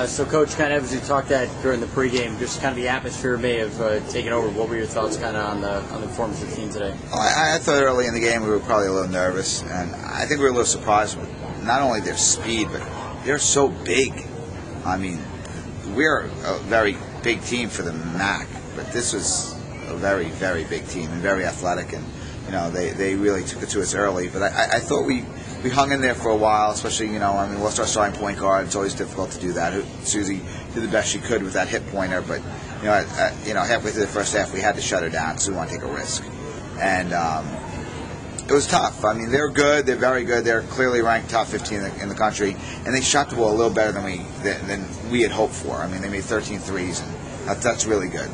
So, Coach, kind of as you talked that during the pregame, just kind of the atmosphere may have taken over. What were your thoughts kind of on the performance of the team today? Well, I thought early in the game we were probably a little nervous, and I think we were a little surprised with not only their speed, but they're so big. I mean, we're a very big team for the MAC, but this was a very, very big team and very athletic, and they really took it to us early. But I thought we hung in there for a while, especially, we lost our starting point guard. It's always difficult to do that. Susie did the best she could with that hip pointer, but, halfway through the first half, we had to shut her down because we want to take a risk. And it was tough. I mean, they're good. They're very good. They're clearly ranked top 15 in the country, and they shot the ball a little better than we had hoped for. I mean, they made 13 threes, and that's really good.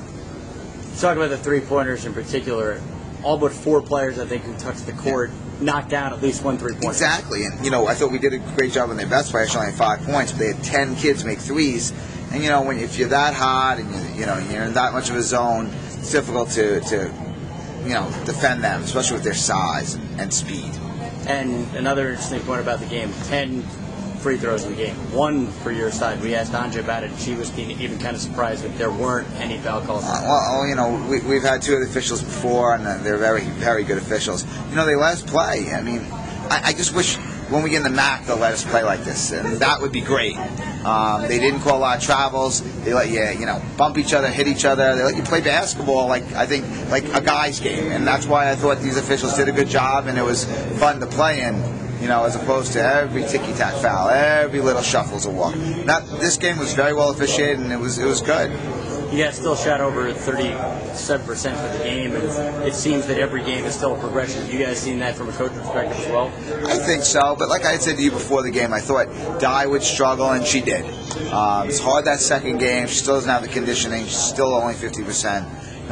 Talk about the three-pointers in particular. All but 4 players, I think, who touched the court knocked down at least one three-pointer. Exactly, and I thought we did a great job on their best player. She only had 5 points, but they had 10 kids make threes. And if you're that hot and you're in that much of a zone, it's difficult to defend them, especially with their size and speed. And another interesting point about the game: 10 free throws in the game, 1 for your side. We asked Anja about it, and she was even kind of surprised that there weren't any foul calls. We've had 2 of the officials before, and they're very, very good officials. They let us play. I mean, I just wish when we get in the MAC they'll let us play like this, and that would be great. They didn't call a lot of travels. They let you, bump each other, hit each other. They let you play basketball like a guy's game, and that's why I thought these officials did a good job, and it was fun to play in. As opposed to every ticky-tack foul, every little shuffle's a walk. This game was very well officiated, and it was good. You guys still shot over 37% for the game, and it seems that every game is still a progression. Have you guys seen that from a coach perspective as well? I think so, but like I had said to you before the game, I thought Di would struggle, and she did. It's hard that second game. She still doesn't have the conditioning. She's still only 50%.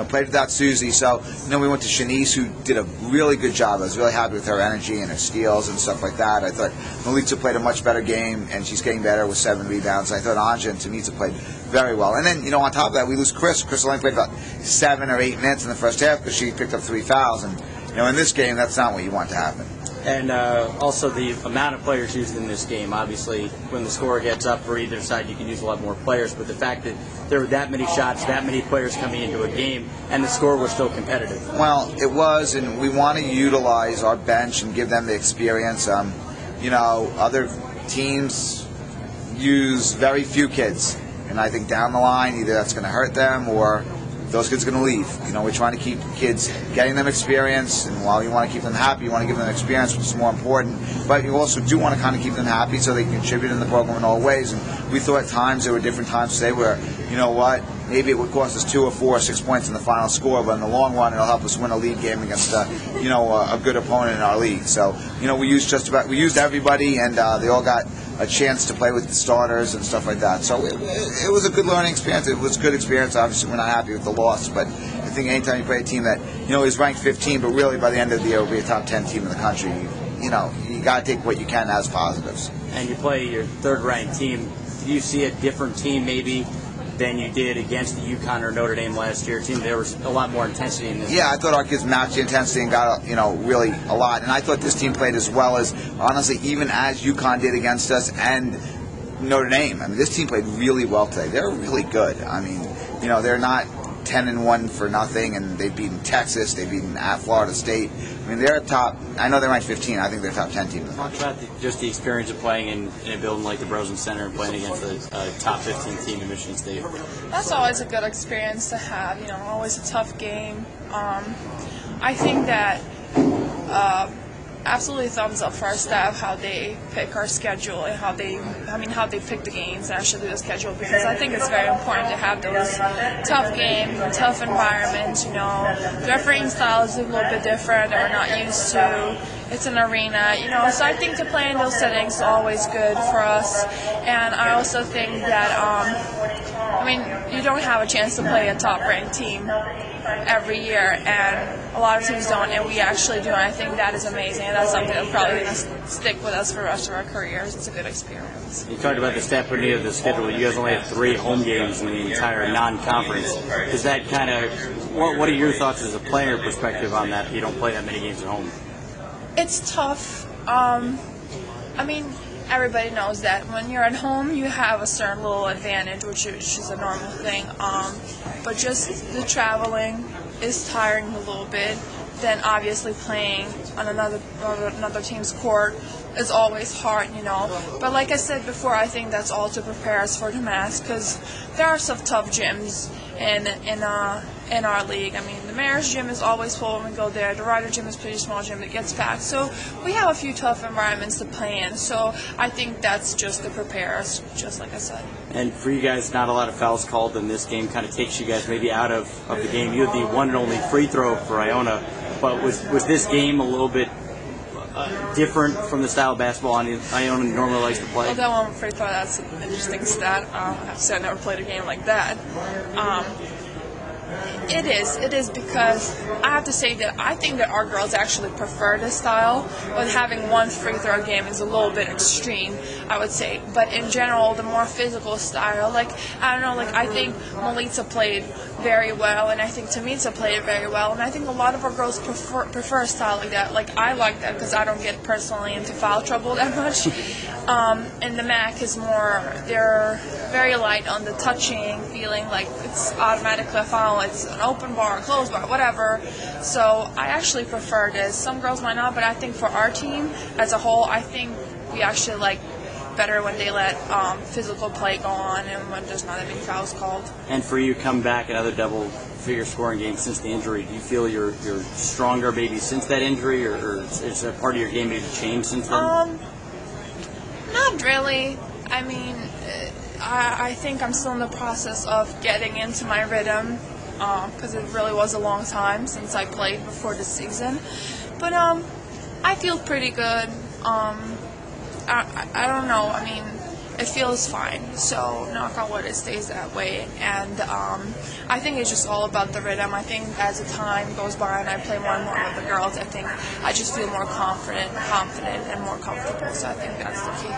Played without Susie, so we went to Shanice, who did a really good job. I was really happy with her energy and her steals and stuff like that. I thought Melitza played a much better game, and she's getting better with 7 rebounds. I thought Anja and Tamisa played very well. And then, on top of that, we lose Chris. Chris only played about 7 or 8 minutes in the first half because she picked up 3 fouls. And, in this game, that's not what you want to happen. And also the amount of players used in this game. Obviously, when the score gets up for either side, you can use a lot more players. But the fact that there were that many shots, that many players coming into a game, and the score was still competitive. Well, it was, and we want to utilize our bench and give them the experience. Other teams use very few kids. And I think down the line, either that's going to hurt them or those kids are going to leave. We're trying to keep kids, getting them experience, and while you want to keep them happy, you want to give them experience, which is more important, but you also do want to kind of keep them happy so they can contribute in the program in all ways. And we thought at times, there were different times today where, maybe it would cost us 2 or 4 or 6 points in the final score, but in the long run, it'll help us win a league game against, a good opponent in our league. So, we used everybody, and they all got a chance to play with the starters and stuff like that. So it was a good learning experience. It was a good experience. Obviously, we're not happy with the loss, but I think anytime you play a team that, is ranked 15, but really by the end of the year will be a top 10 team in the country, you got to take what you can as positives. And you play your third-ranked team. Do you see a different team maybe than you did against the UConn or Notre Dame last year? It seemed there was a lot more intensity in this. Yeah, I thought our kids matched the intensity and got, really a lot. And I thought this team played as well as, honestly, even as UConn did against us and Notre Dame. I mean, this team played really well today. They're really good. I mean, they're not 10-1 for nothing, and they've beaten Texas, they've beaten at Florida State. I mean, they're a top. I know they're ranked 15. I think they're a top 10 team. Talk about just the experience of playing in a building like the Brosen Center and playing against a top 15 team in Michigan State. That's always a good experience to have. Always a tough game. I think that absolutely thumbs up for our staff, how they pick our schedule and how they pick the games and actually do the schedule, because I think it's very important to have those tough games, tough environments. The refereeing style is a little bit different that we're not used to. It's an arena, so I think to play in those settings is always good for us. And I also think that, you don't have a chance to play a top-ranked team every year, and a lot of teams don't, and we actually do, and I think that is amazing, and that's something that's probably going to stick with us for the rest of our careers. It's a good experience. You talked about the stability of the schedule. You guys only have 3 home games in the entire non-conference. Is that kind of, what are your thoughts as a player perspective on that? You don't play that many games at home. It's tough. everybody knows that when you're at home, you have a certain little advantage, which is a normal thing. But just the traveling is tiring a little bit. Then obviously playing on another team's court is always hard, you know. But like I said before, I think that's all to prepare us for the Mass, because there are some tough gyms in our league. I mean, the Mayor's gym is always full when we go there. The Ryder gym is a pretty small gym that gets packed. So we have a few tough environments to play in. So I think that's just to prepare us, just like I said. And for you guys, not a lot of fouls called in this game. Kind of takes you guys maybe out of the game. You had the one and only free throw for Iona. But was this game a little bit different from the style of basketball Iona normally likes to play? Well, that one free throw, that's an interesting stat. I have to say I never played a game like that. It is because I have to say that I think that our girls actually prefer this style, but having one free throw game is a little bit extreme, I would say. But in general, the more physical style, like, I don't know, like, I think Melita played very well, and I think Tamita played very well, and I think a lot of our girls prefer a style like that. Like, I like that because I don't get personally into foul trouble that much. And the MAC is more, they're very light on the touching, feeling like it's automatically a foul, it's an open bar, closed bar, whatever. So I actually prefer this. Some girls might not, but I think for our team as a whole, I think we actually like better when they let physical play go on and when there's not any fouls called. And for you, come back another double-figure scoring game since the injury. Do you feel you're stronger maybe since that injury, or is a part of your game maybe changed since then? Not really. I mean, I think I'm still in the process of getting into my rhythm because it really was a long time since I played before the season. But I feel pretty good. I don't know. I mean, it feels fine. So knock on wood, it stays that way. And I think it's just all about the rhythm. I think as the time goes by and I play more and more with the girls, I think I just feel more confident and more comfortable. So I think that's the key.